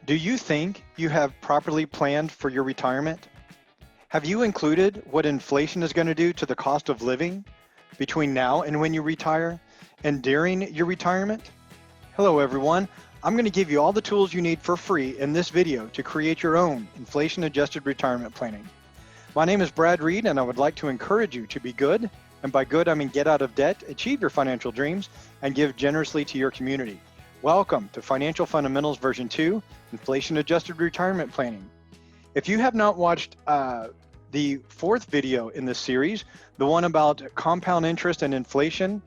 Do you think you have properly planned for your retirement? Have you included what inflation is going to do to the cost of living between now and when you retire and during your retirement? Hello everyone, I'm going to give you all the tools you need for free in this video to create your own inflation-adjusted retirement planning. My name is Brad Reed and I would like to encourage you to be good, and by good I mean get out of debt, achieve your financial dreams, and give generously to your community. Welcome to Financial Fundamentals version 2, Inflation-Adjusted Retirement Planning. If you have not watched the fourth video in this series, the one about compound interest and inflation,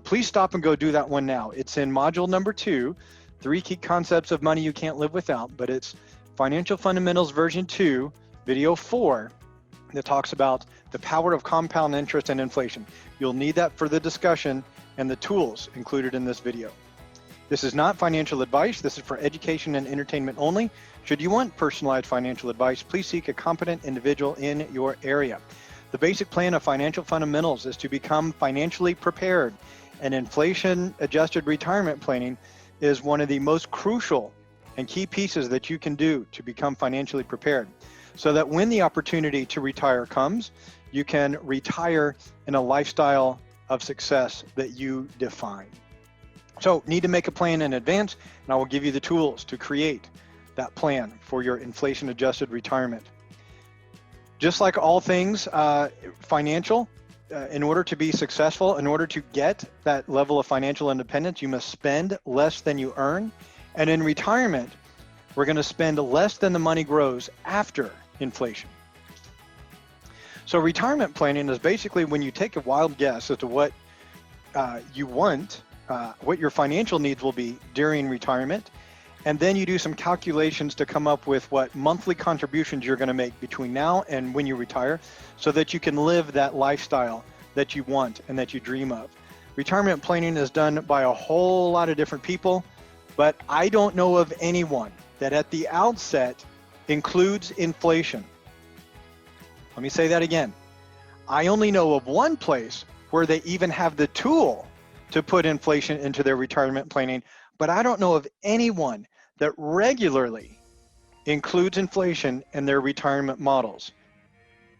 please stop and go do that one now. It's in module number 2, 3 key concepts of money you can't live without, but it's Financial Fundamentals version 2, video 4, that talks about the power of compound interest and inflation. You'll need that for the discussion and the tools included in this video. This is not financial advice. This is for education and entertainment only. Should you want personalized financial advice, please seek a competent individual in your area. The basic plan of Financial Fundamentals is to become financially prepared, and inflation-adjusted retirement planning is one of the most crucial and key pieces that you can do to become financially prepared, so that when the opportunity to retire comes, you can retire in a lifestyle of success that you define. So need to make a plan in advance, and I will give you the tools to create that plan for your inflation-adjusted retirement. Just like all things financial, in order to be successful, in order to get that level of financial independence, you must spend less than you earn. And in retirement, we're going to spend less than the money grows after inflation. So retirement planning is basically when you take a wild guess as to what you want, what your financial needs will be during retirement, and then you do some calculations to come up with what monthly contributions you're going to make between now and when you retire, so that you can live that lifestyle that you want and that you dream of. Retirement planning is done by a whole lot of different people, but I don't know of anyone that at the outset includes inflation. Let me say that again. I only know of one place where they even have the tool to put inflation into their retirement planning, but I don't know of anyone that regularly includes inflation in their retirement models.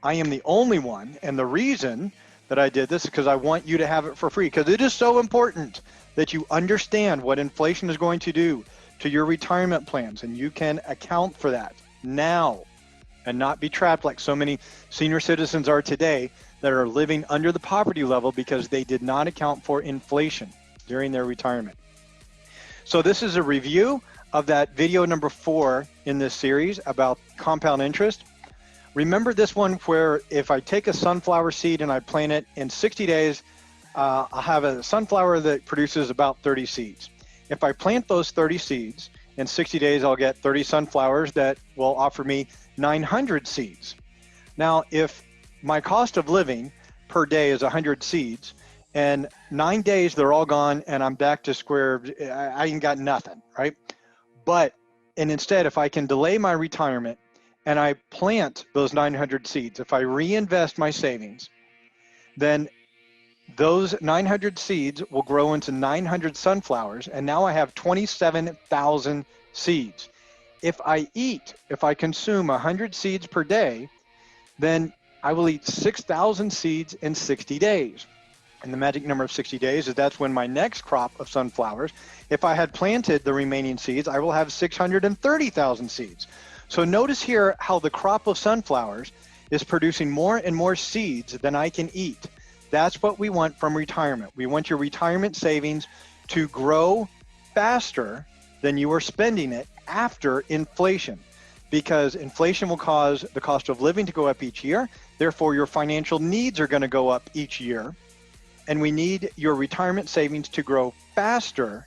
I am the only one, and the reason that I did this is because I want you to have it for free, because it is so important that you understand what inflation is going to do to your retirement plans, and you can account for that now and not be trapped like so many senior citizens are today that are living under the poverty level because they did not account for inflation during their retirement. So this is a review of that video number 4 in this series about compound interest. Remember this one where if I take a sunflower seed and I plant it in 60 days, I'll have a sunflower that produces about 30 seeds. If I plant those 30 seeds, in 60 days I'll get 30 sunflowers that will offer me 900 seeds. Now, if my cost of living per day is 100 seeds, and 9 days they're all gone and I'm back to square, I ain't got nothing, right? And instead, if I can delay my retirement and I plant those 900 seeds, if I reinvest my savings, then those 900 seeds will grow into 900 sunflowers, and now I have 27,000 seeds. If I consume 100 seeds per day, then I will eat 6,000 seeds in 60 days. And the magic number of 60 days is that's when my next crop of sunflowers, if I had planted the remaining seeds, I will have 630,000 seeds. So notice here how the crop of sunflowers is producing more and more seeds than I can eat. That's what we want from retirement. We want your retirement savings to grow faster than you are spending it after inflation, because inflation will cause the cost of living to go up each year. Therefore, your financial needs are going to go up each year. And we need your retirement savings to grow faster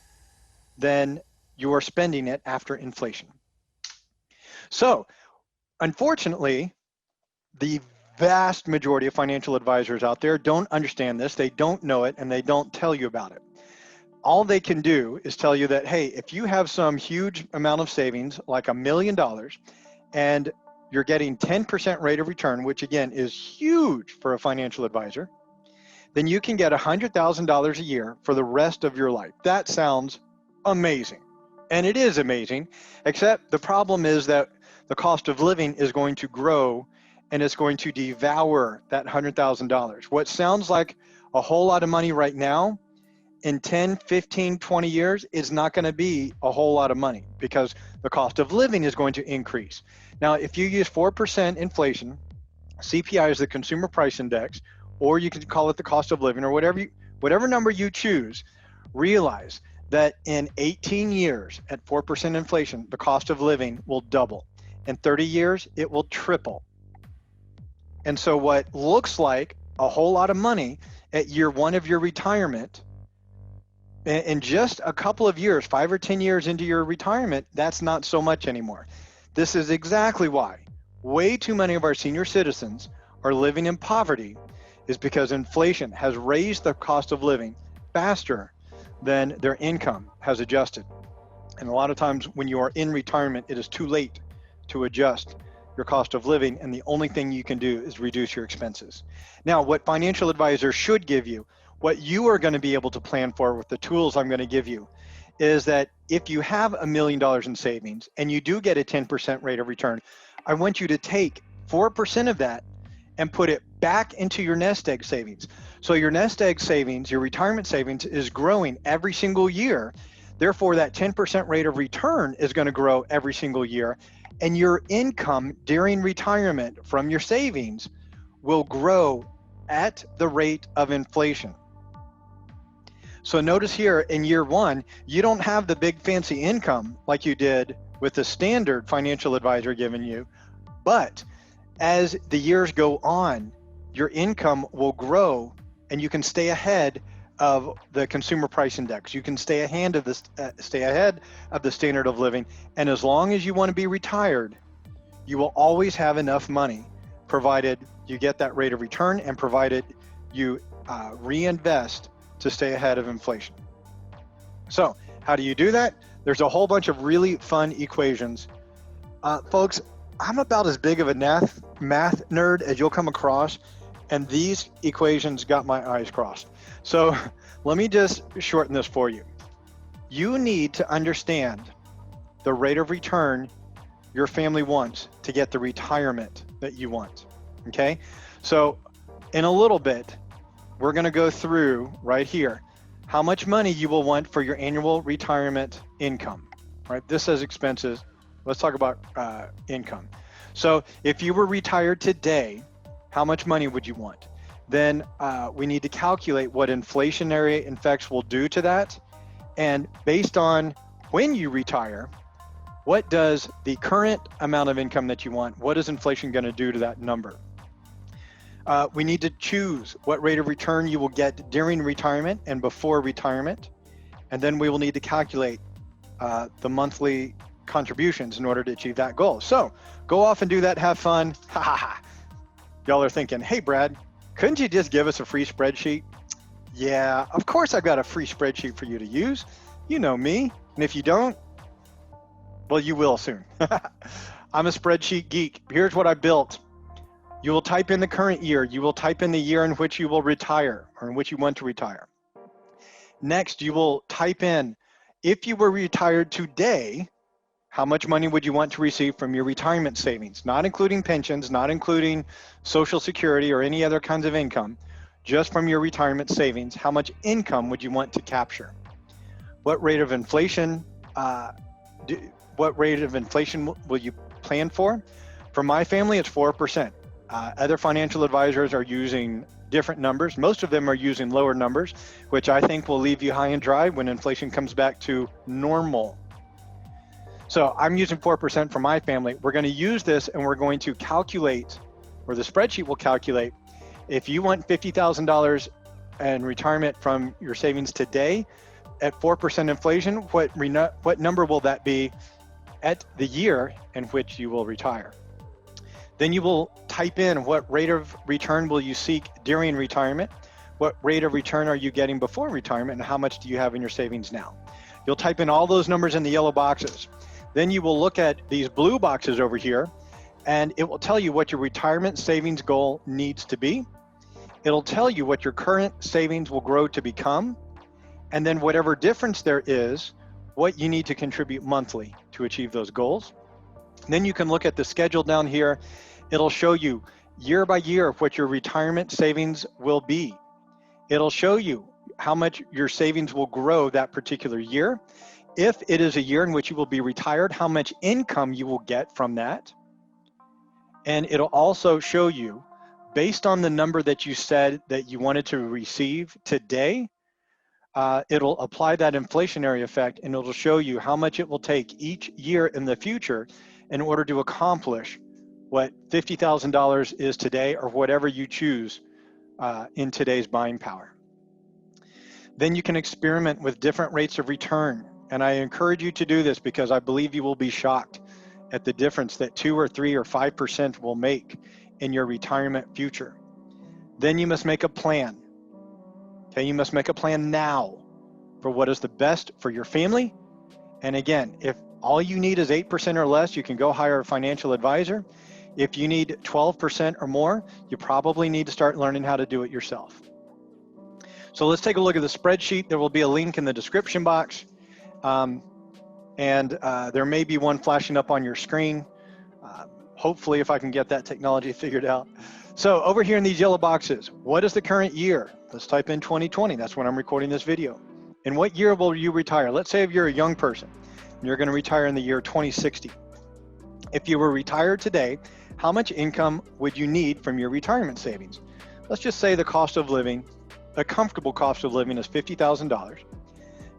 than you are spending it after inflation. So, unfortunately, the vast majority of financial advisors out there don't understand this, they don't know it, and they don't tell you about it. All they can do is tell you that, hey, if you have some huge amount of savings, like $1 million, and you're getting 10% rate of return, which again is huge for a financial advisor, then you can get $100,000 a year for the rest of your life. That sounds amazing. And it is amazing, except the problem is that the cost of living is going to grow and it's going to devour that $100,000. What sounds like a whole lot of money right now, in 10, 15, 20 years, is not going to be a whole lot of money because the cost of living is going to increase. Now, if you use 4% inflation, CPI is the consumer price index, or you can call it the cost of living, or whatever number you choose, realize that in 18 years at 4% inflation, the cost of living will double. In 30 years, it will triple. And so what looks like a whole lot of money at year one of your retirement, in just a couple of years, 5 or 10 years into your retirement, that's not so much anymore. This is exactly why way too many of our senior citizens are living in poverty, is because inflation has raised the cost of living faster than their income has adjusted. And a lot of times when you are in retirement, it is too late to adjust your cost of living, and the only thing you can do is reduce your expenses. Now, what financial advisors should give you, what you are going to be able to plan for with the tools I'm going to give you, is that if you have $1 million in savings and you do get a 10% rate of return, I want you to take 4% of that and put it back into your nest egg savings. So your nest egg savings, your retirement savings, is growing every single year. Therefore, that 10% rate of return is going to grow every single year. And your income during retirement from your savings will grow at the rate of inflation. So notice here in year one, you don't have the big fancy income like you did with the standard financial advisor giving you, but as the years go on, your income will grow and you can stay ahead of the consumer price index. You can stay ahead of the standard of living. And as long as you want to be retired, you will always have enough money, provided you get that rate of return and provided you reinvest to stay ahead of inflation. So how do you do that? There's a whole bunch of really fun equations. Folks, I'm about as big of a math nerd as you'll come across, and these equations got my eyes crossed. So let me just shorten this for you. You need to understand the rate of return your family wants to get the retirement that you want, okay? So in a little bit, we're gonna go through right here how much money you will want for your annual retirement income, right? This says expenses. Let's talk about income. So if you were retired today, how much money would you want? Then we need to calculate what inflationary effects will do to that. And based on when you retire, what does the current amount of income that you want, what is inflation going to do to that number? We need to choose what rate of return you will get during retirement and before retirement. And then we will need to calculate the monthly contributions in order to achieve that goal. So go off and do that, have fun. Ha ha ha. Y'all are thinking, hey Brad, couldn't you just give us a free spreadsheet? Yeah, of course I've got a free spreadsheet for you to use. You know me. And if you don't, well, you will soon. I'm a spreadsheet geek. Here's what I built. You will type in the current year. You will type in the year in which you will retire or in which you want to retire. Next, you will type in, if you were retired today, how much money would you want to receive from your retirement savings? Not including pensions, not including Social Security or any other kinds of income, just from your retirement savings. How much income would you want to capture? What rate of inflation? What rate of inflation will you plan for? For my family, it's 4%. Other financial advisors are using different numbers. Most of them are using lower numbers, which I think will leave you high and dry when inflation comes back to normal. So I'm using 4% for my family. We're going to use this and we're going to calculate, or the spreadsheet will calculate, if you want $50,000 in retirement from your savings today at 4% inflation, what number will that be at the year in which you will retire? Then you will type in what rate of return will you seek during retirement, what rate of return are you getting before retirement, and how much do you have in your savings now? You'll type in all those numbers in the yellow boxes. Then you will look at these blue boxes over here, and it will tell you what your retirement savings goal needs to be. It'll tell you what your current savings will grow to become, and then whatever difference there is what you need to contribute monthly to achieve those goals. And then you can look at the schedule down here. It'll show you year by year what your retirement savings will be. It'll show you how much your savings will grow that particular year. If it is a year in which you will be retired, how much income you will get from that. And it'll also show you, based on the number that you said that you wanted to receive today, it'll apply that inflationary effect, and it'll show you how much it will take each year in the future in order to accomplish what $50,000 is today, or whatever you choose in today's buying power. Then you can experiment with different rates of return. And I encourage you to do this because I believe you will be shocked at the difference that 2 or 3 or 5% will make in your retirement future. Then you must make a plan. Okay, you must make a plan now for what is the best for your family. And again, if all you need is 8% or less, you can go hire a financial advisor. If you need 12% or more, you probably need to start learning how to do it yourself. So let's take a look at the spreadsheet. There will be a link in the description box. There may be one flashing up on your screen. Hopefully, if I can get that technology figured out. So over here in these yellow boxes, what is the current year? Let's type in 2020. That's when I'm recording this video. In what year will you retire? Let's say if you're a young person, and you're going to retire in the year 2060. If you were retired today, how much income would you need from your retirement savings? Let's just say the cost of living, a comfortable cost of living, is $50,000.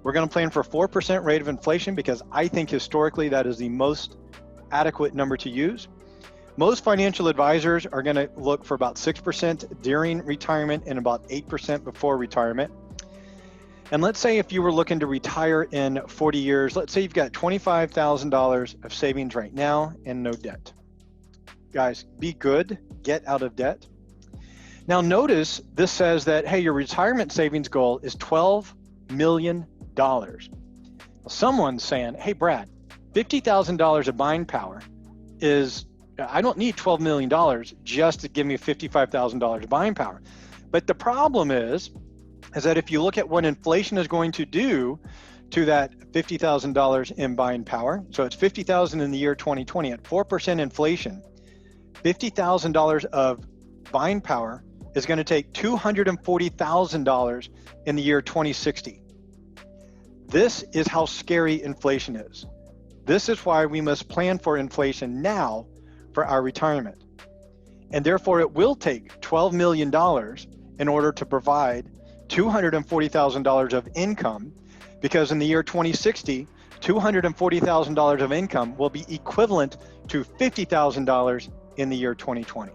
We're going to plan for a 4% rate of inflation because I think historically that is the most adequate number to use. Most financial advisors are going to look for about 6% during retirement and about 8% before retirement. And let's say if you were looking to retire in 40 years, let's say you've got $25,000 of savings right now and no debt. Guys, be good, get out of debt. Now notice this says that, hey, your retirement savings goal is $12 million. Someone's saying, hey, Brad, $50,000 of buying power is, I don't need $12 million just to give me $55,000 of buying power. But the problem is that if you look at what inflation is going to do to that $50,000 in buying power, so it's $50,000 in the year 2020 at 4% inflation, $50,000 of buying power is going to take $240,000 in the year 2060. This is how scary inflation is. This is why we must plan for inflation now for our retirement. And therefore, it will take $12 million in order to provide $240,000 of income, because in the year 2060, $240,000 of income will be equivalent to $50,000 in the year 2020.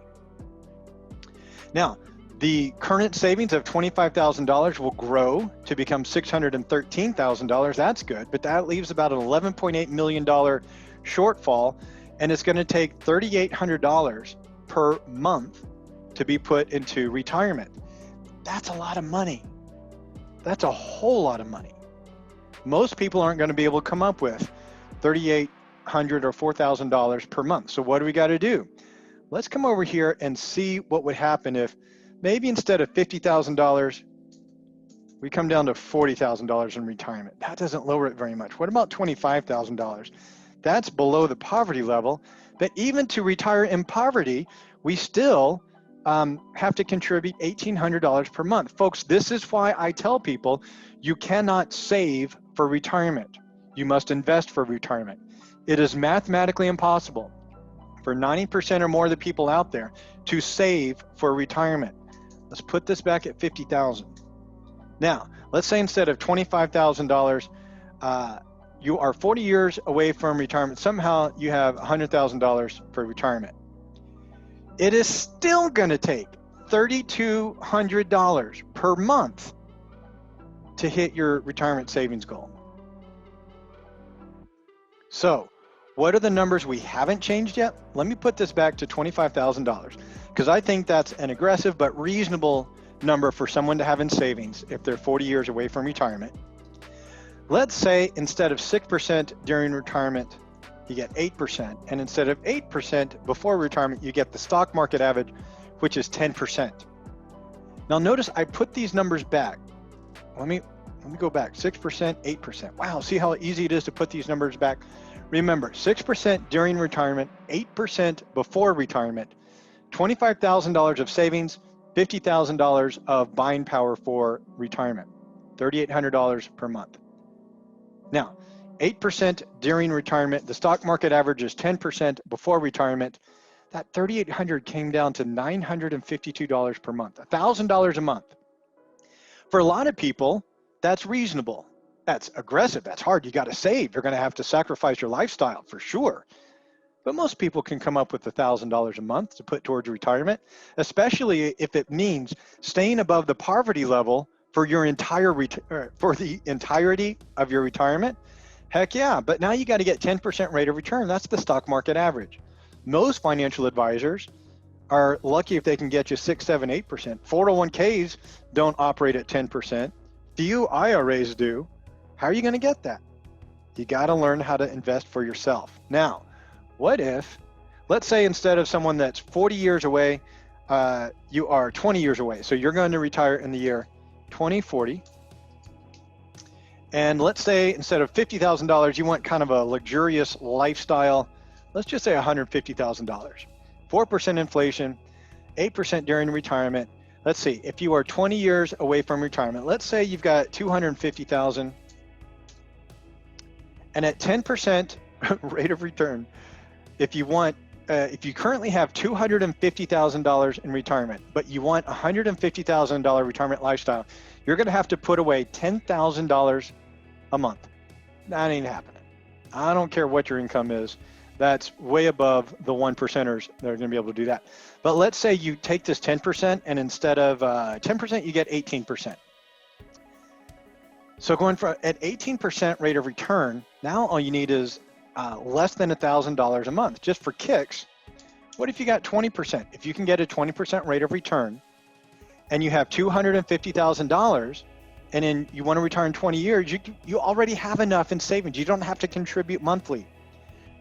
Now, the current savings of $25,000 will grow to become $613,000. That's good, but that leaves about an $11.8 million shortfall, and it's going to take $3,800 per month to be put into retirement. That's a lot of money. That's a whole lot of money. Most people aren't going to be able to come up with $3,800 or $4,000 per month. So what do we got to do? Let's come over here and see what would happen if maybe instead of $50,000, we come down to $40,000 in retirement. That doesn't lower it very much. What about $25,000? That's below the poverty level. But even to retire in poverty, we still have to contribute $1,800 per month. Folks, this is why I tell people you cannot save for retirement. You must invest for retirement. It is mathematically impossible for 90% or more of the people out there to save for retirement. Let's put this back at $50,000. Now, let's say instead of $25,000, you are 40 years away from retirement. Somehow you have $100,000 for retirement. It is still going to take $3,200 per month to hit your retirement savings goal. So, what are the numbers we haven't changed yet? Let me put this back to $25,000 because I think that's an aggressive but reasonable number for someone to have in savings if they're 40 years away from retirement. Let's say instead of 6% during retirement, you get 8%. And instead of 8% before retirement, you get the stock market average, which is 10%. Now notice I put these numbers back. Let me Let me go back, 6%, 8%. Wow, see how easy it is to put these numbers back? Remember, 6% during retirement, 8% before retirement, $25,000 of savings, $50,000 of buying power for retirement, $3,800 per month. Now, 8% during retirement, the stock market average is 10% before retirement. That $3,800 came down to $952 per month, $1,000 a month. For a lot of people, that's reasonable. That's aggressive, that's hard, you gotta save. You're gonna have to sacrifice your lifestyle for sure. But most people can come up with $1,000 a month to put towards retirement, especially if it means staying above the poverty level for your for the entirety of your retirement. Heck yeah, but now you got to get 10% rate of return. That's the stock market average. Most financial advisors are lucky if they can get you 6, 7, 8%. 401ks don't operate at 10%. Few IRAs do. How are you going to get that? You got to learn how to invest for yourself. Now, what if, let's say instead of someone that's 40 years away, you are 20 years away. So you're going to retire in the year 2040. And let's say instead of $50,000, you want kind of a luxurious lifestyle. Let's just say $150,000. 4% inflation, 8% during retirement. Let's see, if you are 20 years away from retirement, let's say you've got $250,000, and at 10% rate of return, if you currently have $250,000 in retirement, but you want $150,000 retirement lifestyle, you're going to have to put away $10,000 a month. That ain't happening. I don't care what your income is. That's way above the 1%ers that are going to be able to do that. But let's say you take this 10%, and instead of 10%, you get 18%. So going for at 18% rate of return, now all you need is less than $1,000 a month. Just for kicks, what if you got 20%? If you can get a 20% rate of return, and you have $250,000, and then you want to retire in 20 years, you already have enough in savings. You don't have to contribute monthly.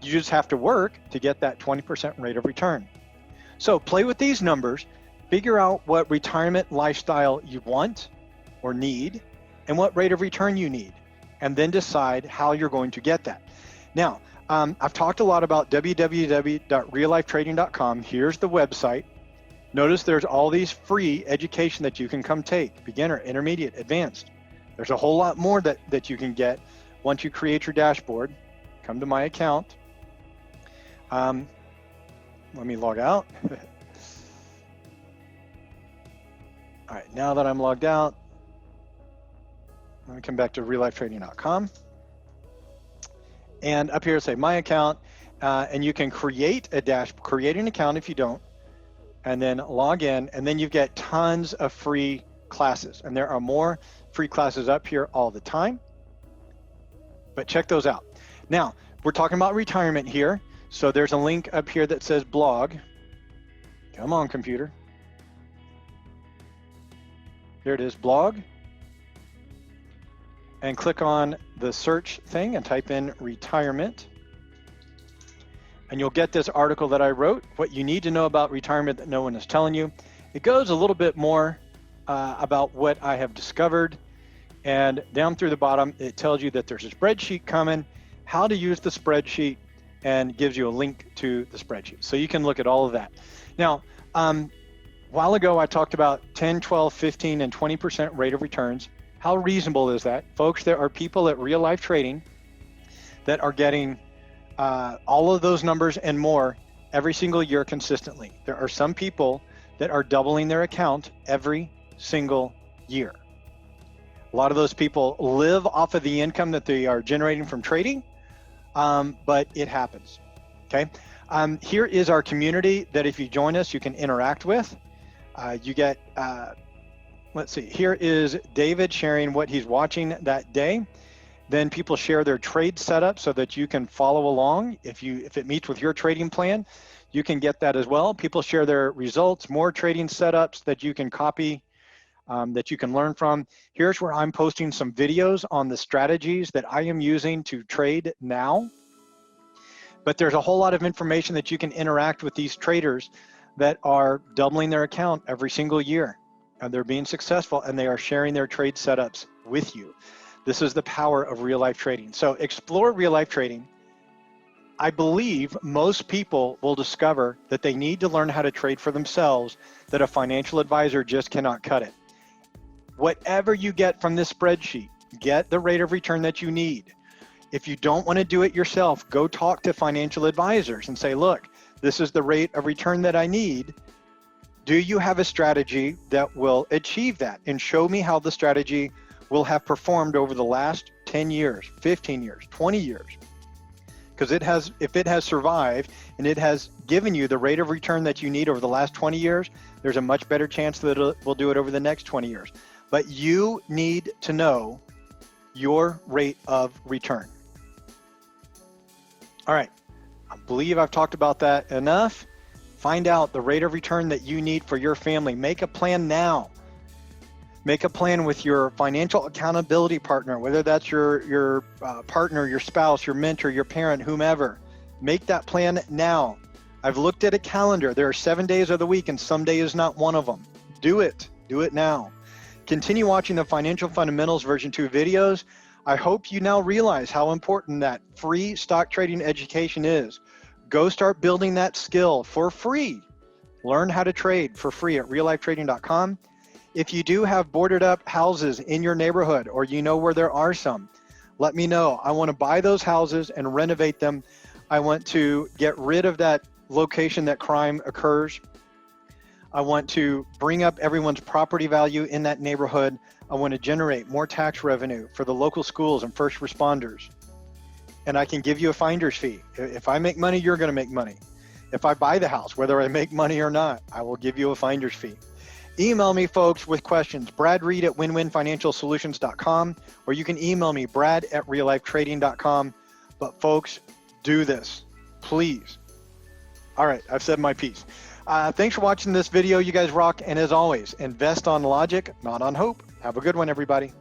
You just have to work to get that 20% rate of return. So play with these numbers, figure out what retirement lifestyle you want or need, and what rate of return you need, and then decide how you're going to get that. Now, I've talked a lot about www.reallifetrading.com. Here's the website. Notice there's all these free education that you can come take, beginner, intermediate, advanced. There's a whole lot more that you can get once you create your dashboard. Come to my account. Let me log out. All right, now that I'm logged out, let me come back to reallifetrading.com. And up here, say my account, and you can create an account if you don't, and then log in, and then you get tons of free classes. And there are more free classes up here all the time, but check those out. Now, we're talking about retirement here. So there's a link up here that says blog. Come on, computer. There it is, blog. And click on the search thing and type in retirement. And you'll get this article that I wrote, what you need to know about retirement that no one is telling you. It goes a little bit more about what I have discovered. And down through the bottom, it tells you that there's a spreadsheet coming, how to use the spreadsheet, and gives you a link to the spreadsheet. So you can look at all of that. Now, a while ago, I talked about 10, 12, 15, and 20% rate of returns. How reasonable is that? Folks, there are people at Real Life Trading that are getting all of those numbers and more every single year consistently. There are some people that are doubling their account every single year. A lot of those people live off of the income that they are generating from trading, but it happens, okay? Here is our community that if you join us, you can interact with. You get, let's see, here is David sharing what he's watching that day. Then people share their trade setup so that you can follow along. If it meets with your trading plan, you can get that as well. People share their results, more trading setups that you can copy, that you can learn from. Here's where I'm posting some videos on the strategies that I am using to trade now. But there's a whole lot of information that you can interact with these traders that are doubling their account every single year. And they're being successful, and they are sharing their trade setups with you. This is the power of real life trading. So explore real life trading. I believe most people will discover that they need to learn how to trade for themselves, that a financial advisor just cannot cut it. Whatever you get from this spreadsheet, get the rate of return that you need. If you don't want to do it yourself, go talk to financial advisors and say, look, this is the rate of return that I need. Do you have a strategy that will achieve that? And show me how the strategy will have performed over the last 10 years, 15 years, 20 years. Because if it has survived and it has given you the rate of return that you need over the last 20 years, there's a much better chance that it will do it over the next 20 years. But you need to know your rate of return. All right, I believe I've talked about that enough. Find out the rate of return that you need for your family. Make a plan now. Make a plan with your financial accountability partner, whether that's your partner, your spouse, your mentor, your parent, whomever. Make that plan now. I've looked at a calendar. There are 7 days of the week and some day is not one of them. Do it. Do it now. Continue watching the Financial Fundamentals version 2 videos. I hope you now realize how important that free stock trading education is. Go start building that skill for free. Learn how to trade for free at reallifetrading.com. If you do have boarded up houses in your neighborhood or you know where there are some, let me know. I want to buy those houses and renovate them. I want to get rid of that location that crime occurs. I want to bring up everyone's property value in that neighborhood. I want to generate more tax revenue for the local schools and first responders. And I can give you a finder's fee. If I make money, you're going to make money. If I buy the house, whether I make money or not, I will give you a finder's fee. Email me, folks, with questions. Brad Reed at winwinfinancialsolutions.com, or you can email me, Brad at reallifetrading.com. But folks, do this, please. All right, I've said my piece. Thanks for watching this video. You guys rock. And as always, invest on logic, not on hope. Have a good one, everybody.